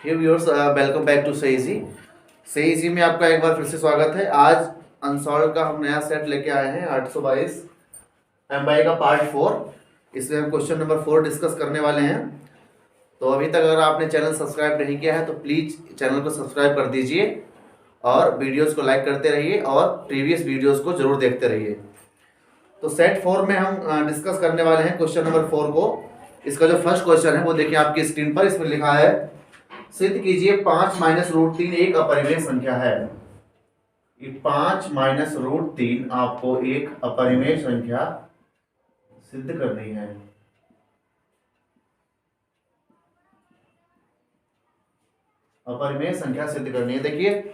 Hey viewers, welcome back to सही जी। सही जी में आपका एक बार फिर से स्वागत है। आज अनसॉल्व का हम नया सेट लेके आए हैं 822 एमबाई का पार्ट 4। इसमें हम क्वेश्चन नंबर 4 डिस्कस करने वाले हैं। तो अभी तक अगर आपने चैनल सब्सक्राइब नहीं किया है तो प्लीज़ चैनल को सब्सक्राइब कर दीजिए और वीडियोस को लाइक करते रहिए और प्रीवियस वीडियोस को जरूर देखते रहिए। तो सेट 4 में हम डिस्कस करने वाले हैं क्वेश्चन नंबर 4 को। इसका जो फर्स्ट क्वेश्चन है वो देखिए आपकी स्क्रीन पर। इसमें लिखा है, सिद्ध कीजिए 5 माइनस रूट 3 एक अपरिमेय संख्या है। 5 माइनस रूट 3 आपको एक अपरिमेय संख्या सिद्ध करनी है। अपरिमेय संख्या सिद्ध करनी है। देखिए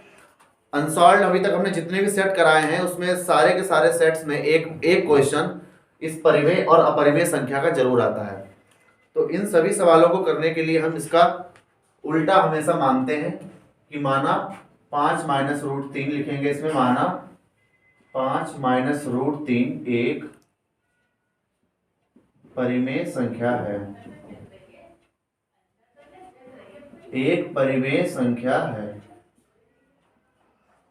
अनसॉल्व अभी तक हमने जितने भी सेट कराए हैं उसमें सारे के सारे सेट्स में एक एक क्वेश्चन इस परिमेय और अपरिमेय संख्या का जरूर आता है। तो इन सभी सवालों को करने के लिए हम इसका उल्टा हमेशा मानते हैं कि माना 5 माइनस रूट 3 लिखेंगे। इसमें माना 5 माइनस रूट 3 एक परिमेय संख्या है। एक परिमेय संख्या है।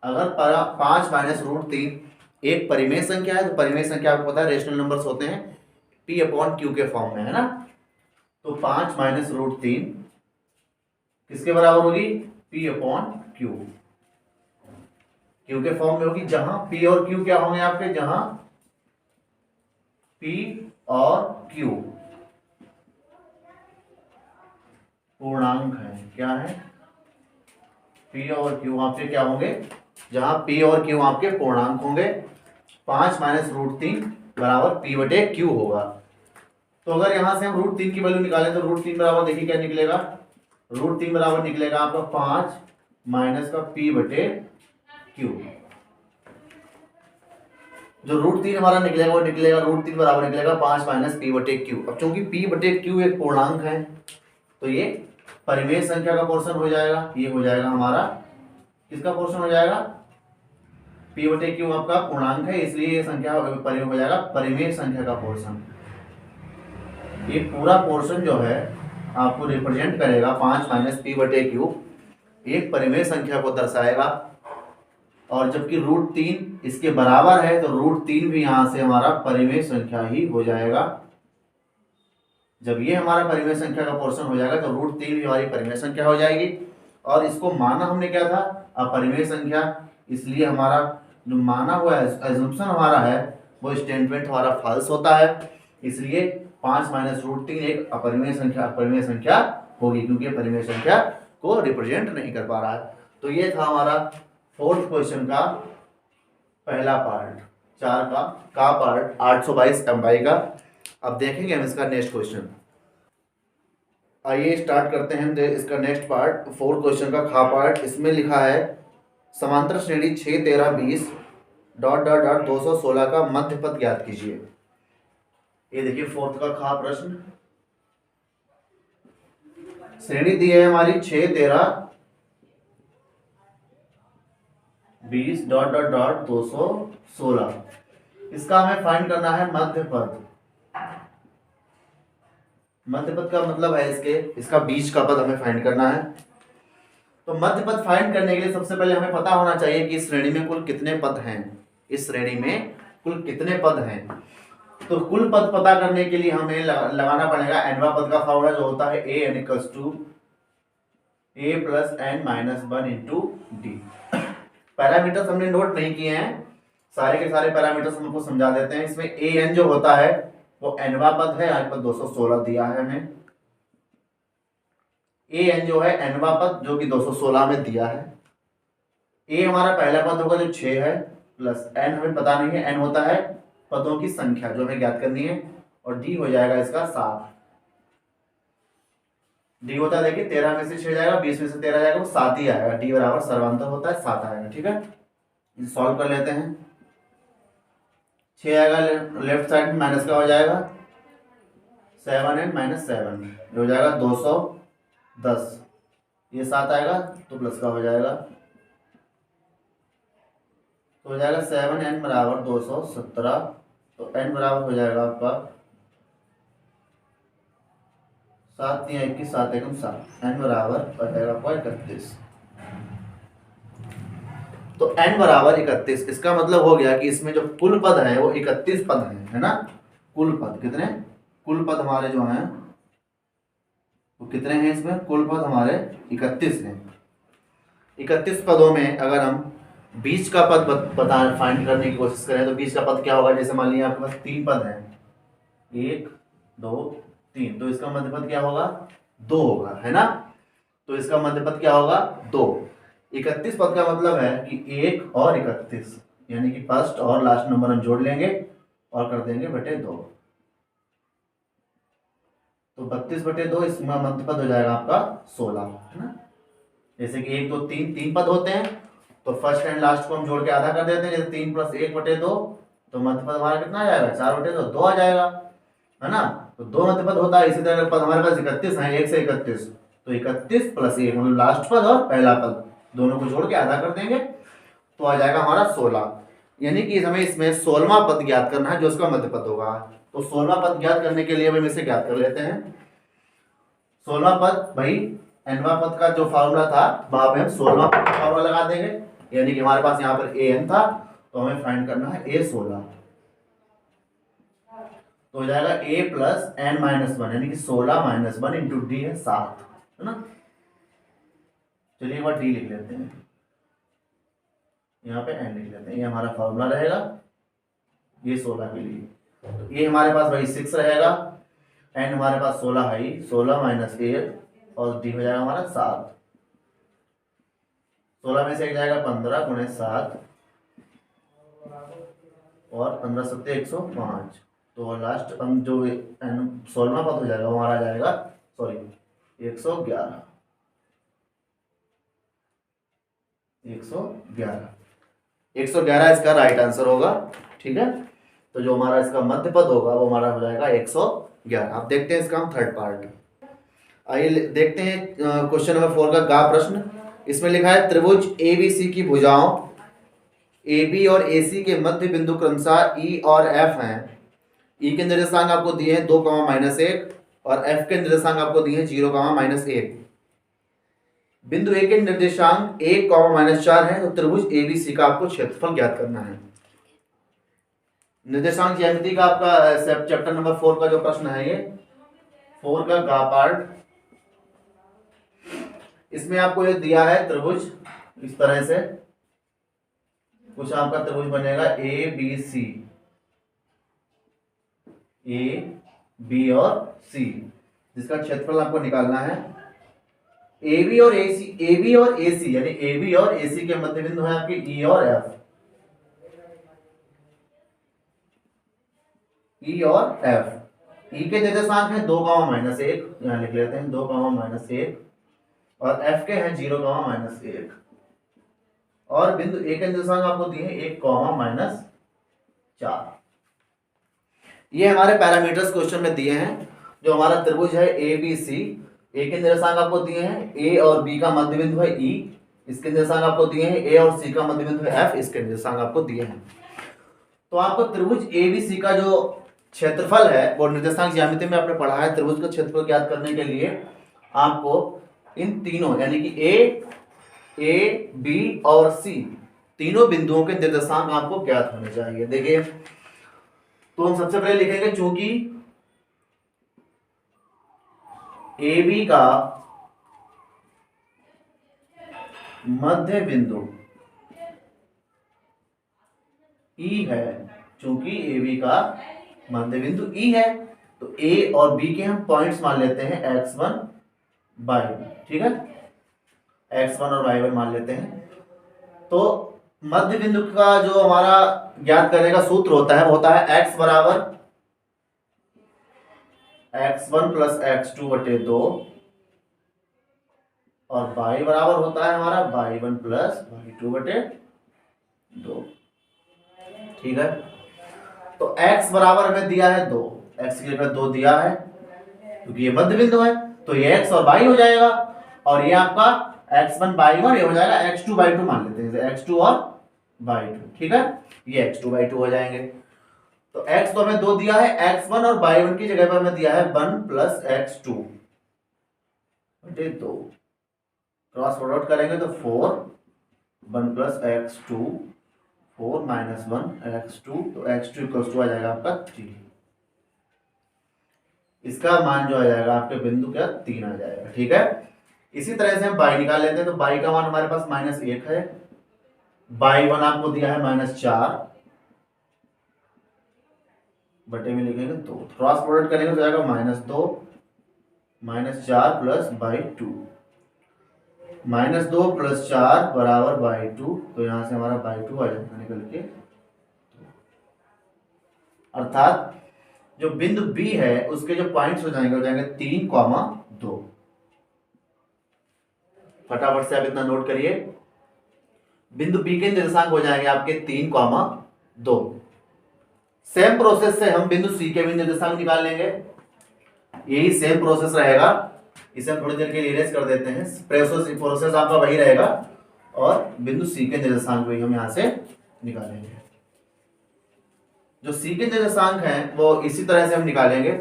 अगर 5 माइनस रूट 3 एक परिमेय संख्या है तो परिमेय संख्या आपको पता है रेशनल नंबर्स होते हैं p अपॉन q के फॉर्म में, है ना। तो 5 माइनस रूट 3 किसके बराबर होगी? p upon q। q के फॉर्म में होगी जहां p और q क्या होंगे आपके? जहां p और q पूर्णांक है। क्या है? p और q आपके क्या होंगे? जहां p और q आपके पूर्णांक होंगे। 5 माइनस रूट 3 बराबर p बटे q होगा। तो अगर यहां से हम रूट 3 की वैल्यू निकालें तो रूट 3 बराबर देखिए क्या निकलेगा? रूट 3 बराबर निकलेगा आपका 5 माइनस का p बटे q। जो रूट 3 हमारा निकलेगा वो निकलेगा रूट 3 बराबर निकलेगा 5 माइनस p बटे q। अब चूंकि p बटे q एक पूर्णांक है तो ये परिमेय संख्या का पोर्शन हो जाएगा। ये हो जाएगा हमारा किसका पोर्शन हो जाएगा? p बटे q आपका पूर्णांक है, इसलिए ये संख्या परिमेय हो जाएगा, परिमेय संख्या का पोर्शन। ये पूरा पोर्शन जो है आपको रिप्रेजेंट करेगा 5 माइनस p बटे q, एक परिमेय संख्या को दर्शाएगा। और जबकि रूट 3 इसके बराबर है तो रूट 3 भी यहां से हमारा परिमेय संख्या ही हो जाएगा। जब ये हमारा परिमेय संख्या का पोर्शन हो जाएगा तो रूट 3 भी हमारी परिमेय संख्या हो जाएगी। और इसको माना हमने क्या था? अपरिमेय संख्या। इसलिए हमारा जो माना हुआ एजम्पशन हमारा है वो स्टेटमेंट हमारा फॉल्स होता है। इसलिए 5 माइनस रूट 3 एक अपरिमेय संख्या होगी क्योंकि परिमेय संख्या को रिप्रेजेंट नहीं कर पा रहा है। तो ये था हमारा फोर्थ क्वेश्चन का पहला पार्ट, 4 का पार्ट 822 एमबाई का। अब देखेंगे हम इसका नेक्स्ट क्वेश्चन। आइए स्टार्ट करते हैं इसका नेक्स्ट पार्ट, 4 क्वेश्चन का खा पार्ट। इसमें लिखा है, समांतर श्रेणी 6 13 20 डॉट डॉट डॉट 216 का मध्य पद ज्ञात कीजिए। ये देखिए फोर्थ का खा प्रश्न। श्रेणी दी है हमारी 6 13 20 डॉट डॉट डॉट 216। इसका हमें फाइंड करना है मध्य पद। मध्य पद का मतलब है इसका बीच का पद हमें फाइंड करना है। तो मध्य पद फाइंड करने के लिए सबसे पहले हमें पता होना चाहिए कि इस श्रेणी में कुल कितने पद हैं। इस श्रेणी में कुल कितने पद हैं। तो कुल पद पता करने के लिए हमें लगाना पड़ेगा एनवा पद का फॉर्मूला जो होता है a n equals to a plus n minus 1 into D. Parameters हमने नोट नहीं किए हैं, सारे के सारे पैरामीटर्स हम आपको समझा देते हैं। इसमें a n जो होता है वो nवा पद है, आज पर 216 दिया है हमें। a n जो है nवा पद जो कि 216 में दिया है। a हमारा पहला पद होगा जो 6 है, प्लस n हमें पता नहीं है, n होता है पदों की संख्या जो हमें ज्ञात करनी है। और d हो जाएगा इसका 7। d होता है देखिए 13 में से 6 जाएगा, 20 में से 13 जाएगा, वो 7 ही आएगा। d बराबर सर्वांतर होता है 7 आएगा। ठीक है, इसे सॉल्व कर लेते हैं। 6 आएगा लेफ्ट साइड में, माइनस का हो जाएगा 7n माइनस 7 हो जाएगा 210। ये 7 आएगा तो प्लस का हो जाएगा, तो हो जाएगा 7n बराबर 217। तो n बराबर हो जाएगा आपका 7 या 21, 7 एकम 7, n बराबर आ जाएगा आपका 31। तो n बराबर 31, इसका मतलब हो गया कि इसमें जो कुल पद है वो 31 पद है ना। कुल पद कितने, कुल पद हमारे जो हैं वो कितने हैं, इसमें कुल पद हमारे 31 हैं। 31 पदों में अगर हम बीच का पद बता फाइंड करने की कोशिश करें तो बीच का पद क्या होगा। जैसे मान लिया आपके पास 3 पद हैं, 1 2 3, तो इसका मध्य पद क्या होगा, 2 होगा, है ना। तो इसका मध्य पद क्या होगा, 2। 31 पद का मतलब है कि 1 और 31, यानी कि फर्स्ट और लास्ट नंबर हम जोड़ लेंगे और कर देंगे बटे 2, तो 32 बटे 2, इसमें मध्य पद हो जाएगा आपका 16, है ना। जैसे कि 1 2 3 3 पद होते हैं, तो फर्स्ट एंड लास्ट को हम जोड़ के आधा कर देते हैं। जैसे 3 + 1 बटे 2, तो मध्य पद हमारा कितना आ जाएगा, 4 बटे 2, 2 आ जाएगा, है ना। तो 2 मध्य पद होता है। इसी तरह पद हमारे पास 31 है, 1 से 31, तो 31 + 1 मतलब लास्ट पद और पहला पद दोनों को जोड़ के आधा कर देंगे तो आ जाएगा हमारा 16। यानी कि हमें इसमें 16वां पद ज्ञात करना है जो उसका मध्य पद होगा। तो 16वां पद ज्ञात करने के लिए हम इसे ज्ञात कर लेते हैं। 16वां पद भाई nवां पद का जो फॉर्मूला था वहां पे हम 16वां पद का फॉर्मूला लगा देंगे। यानी कि हमारे पास यहाँ पर an था, तो हमें फाइंड करना है a16, तो हो जाएगा a + n - 1, यानी कि 16 - 1 × d है 7, है ना। चलिए एक बार d लिख लेते हैं, यहाँ पे n लिख लेते हैं, ये हमारा फॉर्मूला रहेगा ये 16 के लिए। तो ये हमारे पास भाई 6 रहेगा, n हमारे पास 16 है ही, 16 - 1 और d हो जाएगा हमारा 7। 16 में से एक जाएगा 15 × 7 और 15 × 7 = 105, तो लास्ट हम जो 16वां पद हो जाएगा वो हमारा आ जाएगा, सॉरी 111, 111 इसका राइट आंसर होगा, ठीक है। तो जो हमारा इसका मध्य पद होगा वो हमारा हो जाएगा 111। अब देखते हैं इसका हम थर्ड पार्ट। आइए देखते हैं क्वेश्चन नंबर 4 का गा प्रश्न। इसमें लिखा है त्रिभुज ABC की भुजाओं AB और AC के मध्य बिंदु क्रमशः E और F हैं। E के निर्देशांक आपको दिए हैं 2, -1 और F के निर्देशांक आपको दिए हैं 0, -1। बिंदु A के निर्देशांक 1, -4 है, तो त्रिभुज ABC का आपको क्षेत्रफल ज्ञात करना है। निर्देशांक ज्यामिति का आपका चैप्टर नंबर 4 का जो प्रश्न है ये 4 का गा पार्ट। इसमें आपको ये दिया है त्रिभुज इस तरह से कुछ आपका त्रिभुज बनेगा ABC, A B और C, जिसका क्षेत्रफल आपको निकालना है। AB और AC यानी AB और AC के मध्य बिंदु है आपके E और F, E और F। E के निर्देशांक है 2, -1, यहाँ लिख लेते हैं 2, -1 और F के हैं 0, -1 और बिंदु A के निर्देशांक आपको दिए हैं 1, -4। ये हमारे पैरामीटर्स क्वेश्चन में दिए हैं। जो हमारा त्रिभुज है ABC, A के निर्देशांक आपको दिए हैं, A और B का मध्य बिंदु है E, इसके निर्देशांक आपको दिए हैं, A और C का मध्य बिंदु है F, इसके निर्देशांक आपको दिए हैं। तो आपको त्रिभुज ABC का जो क्षेत्रफल है वो निर्देशांक ज्यामिति में आपने पढ़ा है। त्रिभुज का क्षेत्रफल ज्ञात करने के लिए आपको इन तीनों यानी कि A B और C तीनों बिंदुओं के निर्देशांक आपको ज्ञात होने चाहिए। देखिए तो हम सबसे पहले लिखेंगे चूंकि AB का मध्य बिंदु E है, चूंकि AB का मध्य बिंदु E है तो A और B के हम पॉइंट्स मान लेते हैं x1 y1, ठीक है, x1 और y1 मान लेते हैं। तो मध्य बिंदु का जो हमारा ज्ञात करने का सूत्र होता है वो होता है x बराबर x1 + x2 बटे 2 और y बराबर होता है हमारा y1 + y2 बटे 2, ठीक है। तो x बराबर हमें दिया है 2, x की जगह 2 दिया है क्योंकि ये मध्य बिंदु है, तो ये x और y हो जाएगा और ये आपका x1 y1 ये हो जाएगा x2 y2 मान लेते हैं, x2 और y2, ठीक है, ये x2 y2 हो जाएंगे। तो x तो हमें 2 दिया है, x1 और y1 की जगह पर हमें दिया है 1 + x2, बटे 2, क्रॉस प्रोडक्ट करेंगे तो 4 1 प्लस x2, 4 माइनस 1 x2, तो x2 इक्वल्स टू आ जाएगा आपका 3। इसका मान जो आ जाएगा आपके बिंदु क्या 3 आ जाएगा। ठीक है, इसी तरह से हम बाई निकाल लेते हैं। तो बाई का मान हमारे पास -1 है, बाई 1 आपको दिया है -4, बटे में लिखेंगे 2, क्रॉस प्रोडक्ट करेंगे तो जाएगा -2 -4 प्लस बाई 2, -2 + 4 बराबर बाई 2, तो यहां से हमारा बाई 2 आ जाएगा निकल के। अर्थात जो बिंदु बी है उसके जो पॉइंट्स हो जाएंगे 3, 2। फटाफट से आप इतना नोट करिए, बिंदु बी के निर्देशांक हो जाएंगे आपके 3, 2। सेम प्रोसेस से हम बिंदु सी के भी निर्देशांक निकाल लेंगे, यही सेम प्रोसेस रहेगा। इसे हम थोड़ी देर के लिए इरेज कर देते हैं, प्रोसेस आपका वही रहेगा और बिंदु सी के निर्देशांक भी हम यहां से निकालेंगे। जो सी के निर्देशांक हैं वो इसी तरह से हम निकालेंगे।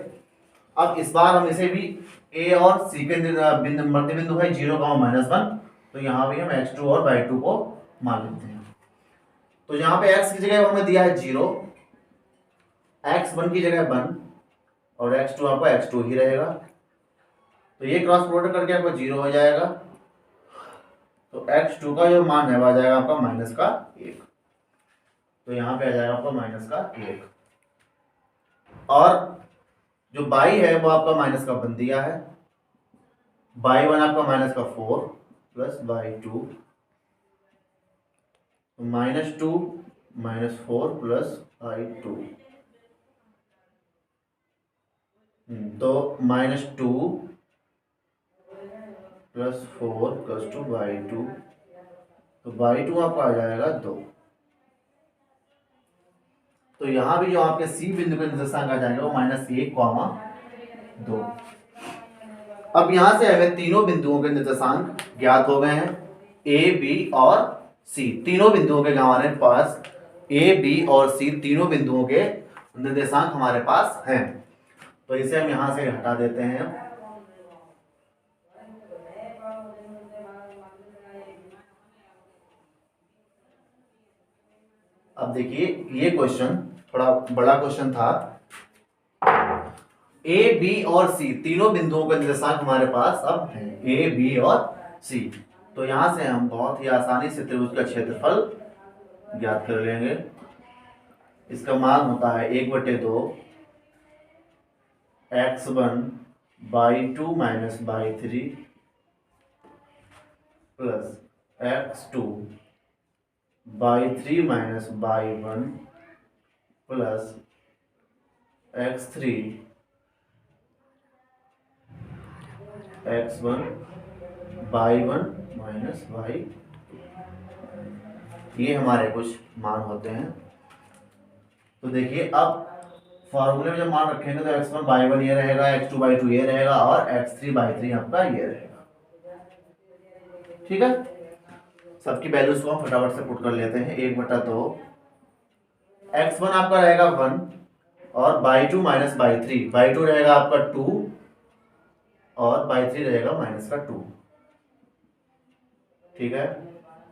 अब इस बार हम इसे भी ए और सी के मध्य बिंदु है 0, -1, तो यहाँ भी हम x2 और y2 को मान लेते हैं। तो यहाँ पे x की जगह हमें दिया है 0, x1 की जगह 1 और x2 आपका x2 ही रहेगा। तो ये क्रॉस प्रोडक्ट करके आपका 0 हो जाएगा, तो x2 का जो मान है वो आ जाएगा आपका -1, तो यहाँ पे आ जाएगा आपका -1। और जो बाई है वो आपका -1 दिया है, बाई 1 आपका -4 प्लस बाई 2, -2 -4 प्लस बाई 2, तो -2 + 4 = बाई 2, तो बाई 2 आपका आ जाएगा 2। तो यहां भी जो आपके सी बिंदु के निर्देशांक आ जाएंगे वो -1, 2। अब यहां से हमें तीनों बिंदुओं के निर्देशांक ज्ञात हो गए हैं, ए, बी और सी। तीनों बिंदुओं के हमारे पास ए, बी और सी तीनों बिंदुओं के निर्देशांक हमारे पास हैं। तो इसे हम यहां से हटा देते हैं। अब देखिए ये क्वेश्चन थोड़ा बड़ा क्वेश्चन था। ए, बी और सी तीनों बिंदुओं के निर्देशांक हमारे पास अब है, ए, बी और सी। तो यहां से हम बहुत ही आसानी से त्रिभुज का क्षेत्रफल ज्ञात कर लेंगे। इसका मान होता है 1/2 x1 / 2 - /3 plus x2 /3 - /1 plus x3 x1 /1 - y, ये हमारे कुछ मान होते हैं। तो देखिए अब फॉर्मूले में जब मान रखेंगे तो x1 /1 ये रहेगा, x2 /2 ये रहेगा और x3 /3 आपका ये रहेगा। ठीक है, सबकी वैल्यूज को हम फटाफट से पुट कर लेते हैं। 1/2 x1 आपका रहेगा 1 और /2 - /3, /2 रहेगा आपका 2 और /3 रहेगा -2। ठीक है,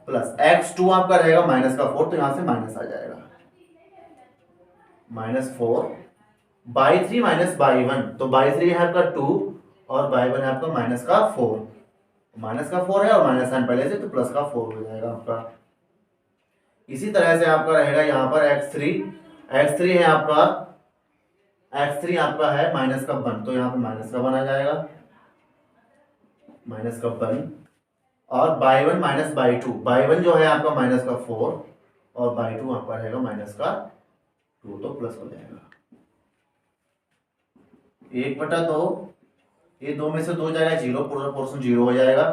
प्लस x2 आपका रहेगा -4, तो यहां से माइनस आ जाएगा, -4 /3 - /1, तो /3 है आपका 2 और /1 है आपका -4, -4 है और माइनस साइन पहले से, तो +4 हो जाएगा आपका। इसी तरह से आपका रहेगा यहाँ पर x3 है आपका, x3 आपका है -1, तो यहाँ पे -1 आ जाएगा, -1 और /1 - /2, /1 जो है आपका -4 और /2 आपका रहेगा -2, तो प्लस हो जाएगा। 1/2, ये 2 में से 2 जाएगा 0, पूरा पोर्शन 0 हो जाएगा।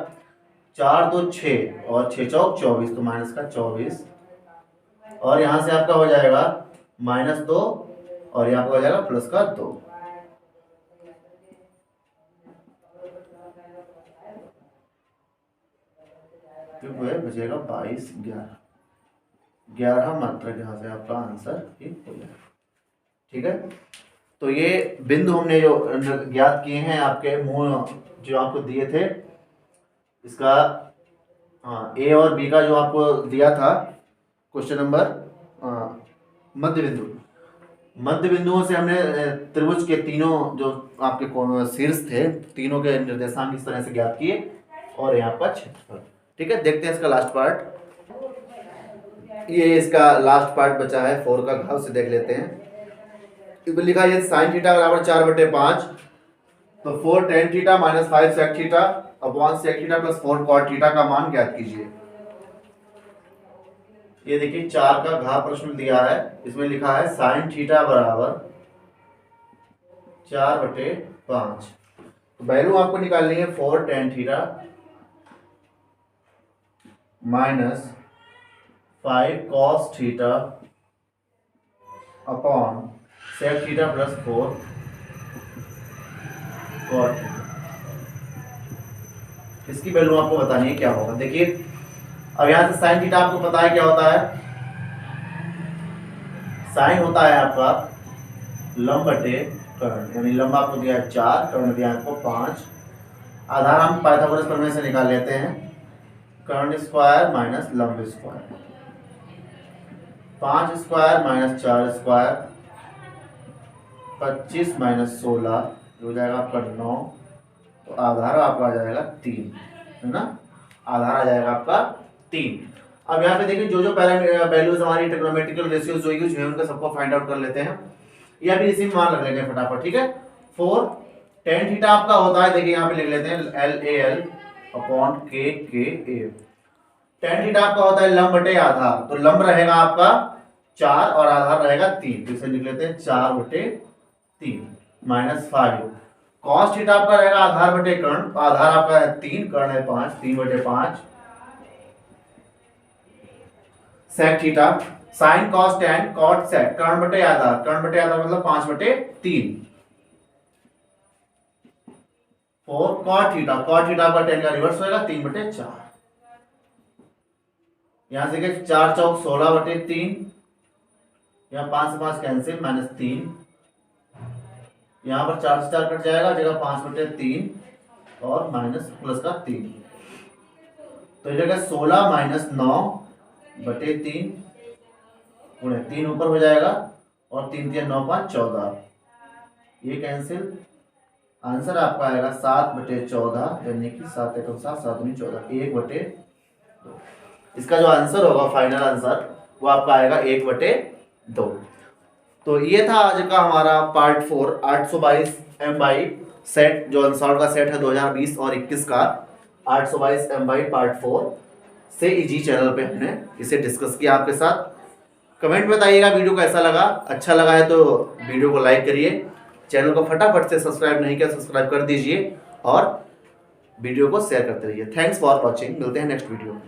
4 2 6 और 6 चौक 24, तो -24 और यहां से आपका हो जाएगा -2 और यहाँ पे हो जाएगा +2। बचेगा 22, 11 मात्रक, यहाँ से आपका आंसर ही हो जाएगा। ठीक है, तो ये बिंदु हमने जो ज्ञात किए हैं आपके मूल जो आपको दिए थे इसका हाँ ए और बी का जो आपको दिया था क्वेश्चन नंबर मध्य बिंदु, मध्य बिंदुओं से हमने त्रिभुज के तीनों जो आपके शीर्ष थे तीनों के निर्देशांक इस तरह से ज्ञात किए और यहाँ पर क्षेत्रफल। ठीक है, देखते हैं इसका लास्ट पार्ट। ये इसका लास्ट पार्ट बचा है 4 का घाव से देख लेते हैं। इसमें लिखा है साइन थीटा बराबर 4/5, तो 4 tan theta minus 5 sec theta upon sec theta plus 4 cot theta का मान ज्ञात कीजिए। ये देखिए 4 का घाव प्रश्न दिया है, इसमें लिखा है साइन थीटा बराबर 4/5, तो वैल्यू आपको निकालनी है 4 tan theta minus 5 cos theta upon sec theta plus 4 cot theta. इसकी वैल्यू आपको बतानी है क्या होगा। देखिए अब यहां से साइन थीटा आपको पता है क्या होता है, साइन होता है आपका लंब बटे कर्ण, यानी लंब आपको दिया है 4, कर्ण दिया है आपको 5। आधार हम पाइथागोरस प्रमेय से निकाल लेते हैं, कर्ण स्क्वायर माइनस लंब square, 5 square minus 4 square 25 minus 16 हो जाएगा आपका 9, तो आधार आपका आ जाएगा 3, है ना, आधार आ जाएगा आपका 3। अब यहाँ पे देखिए जो जो वैल्यूज हमारी ट्रिग्नोमेट्रिकल रेशियोज जो यूज हुए उनका सबको फाइंड आउट कर लेते हैं, या फिर इसी में मान रख लेंगे फटाफट। ठीक है, 4 tan थीटा आपका होता है, देखिए यहाँ पे लिख लेते हैं LAL upon KKA। tan theta आपका होता है लंब बटे आधार, तो लंब रहेगा आपका 4 और आधार रहेगा 3, तो इसे लिख लेते हैं 4/3 माइनस 5 cos थीटा आपका रहेगा आधार बटे कर्ण, तो आधार आपका है 3, कर्ण है 5, 3/5 sec theta sin cos tan cot sec, कर्ण बटे आधार, कर्ण बटे आधार मतलब 5/3 4 cot थीटा, cot थीटा आपका tan का रिवर्स होएगा 3/4। यहां से 4 चौक 16/3, यहाँ 5 से 5 कैंसिल माइनस 3, यहाँ पर 4 से 4 कट जाएगा, जगह 5/3 और माइनस प्लस का 3, तो ये जगह 16 माइनस 9/3 गुणे 3 ऊपर हो जाएगा और 3 3 9 5 14, ये कैंसिल, आंसर आपका आएगा 7/14, यानी कि 7 एकम 7 7 दूनी 14, 1/2। इसका जो आंसर होगा फाइनल आंसर वो आपका आएगा 1/2। तो ये था आज का हमारा पार्ट 4 822 MY सेट, जो अनसॉल्व का सेट है 2020 और 21 का 822 MY पार्ट 4 से इजी चैनल पे हमने इसे डिस्कस किया आपके साथ। कमेंट में बताइएगा वीडियो कैसा लगा, अच्छा लगा है तो वीडियो को लाइक करिए, चैनल को फटाफट से सब्सक्राइब नहीं किया सब्सक्राइब कर दीजिए और वीडियो को शेयर करते रहिए। थैंक्स फॉर वॉचिंग, मिलते हैं नेक्स्ट वीडियो में।